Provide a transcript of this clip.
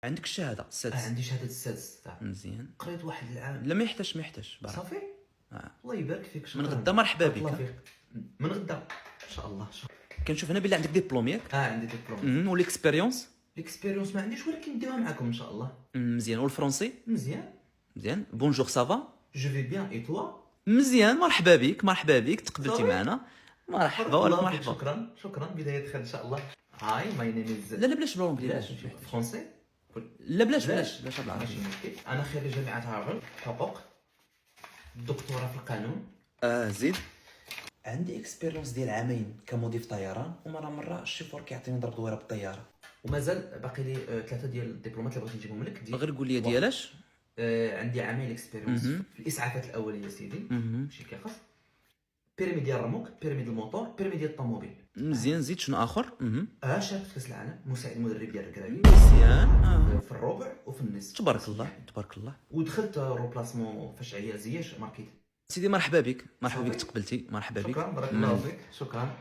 عندك الشهاده السادس؟ عندي شهاده السادس تاع مزيان. قريت واحد العام. لا ما يحتاجش ما يحتاجش بارك. صافي. الله يبارك فيك. شكرا. من غدا مرحبا بارك الله بك. فيك. من غدا ان شاء الله. كنشوف هنا بلي عندك ديبلوم ياك. عندي ديبلوم. والاكسبيريونس؟ الاكسبيريونس ما عنديش ولكن نديوها معكم ان شاء الله. مزيان. والفرونسي؟ مزيان. مزيان. بونجور سافا؟ جو في بيان اي توا؟ مزيان. مرحبا بك مرحبا بك، تقبلتي صافي. معنا. مرحبا ولا مرحبا. شكرا شكرا. بدايه خير ان شاء الله. هاي ماي نيم از. لا بلاش بالونجلي. بلاش فرونسي. لا بلاش بالعربي. ماشي مشكل. انا خريج جامعه هارفارد حقوق، دكتوراه في القانون. زيد. عندي اكسبيريونس ديال عامين كمضيف طيران، ومره الشيفور كيعطيني نضرب دويره بالطياره. ومازال باقي لي 3 ديال الدبلومات اللي بغيت نجيبهم لك. غير قول لي ديالاش. عندي عامين اكسبيريونس في الاسعافات الاوليه سيدي. ماشي كيخص. بيرمي ديال الرموك، بيرمي ديال الموتور، بيرمي ديال الطوموبيل. مزيان. زيد شنو اخر؟ شاركت في كاس العالم، مساعد مدرب ديال الركراكي. مزيان. في الربع وفي النصف. تبارك الله تبارك الله. ودخلت روبلاسمون فاش عيا زياش ماركيت. سيدي مرحبا بك مرحبا بك، تقبلتي. مرحبا بك. شكرا بارك الله فيك. شكرا.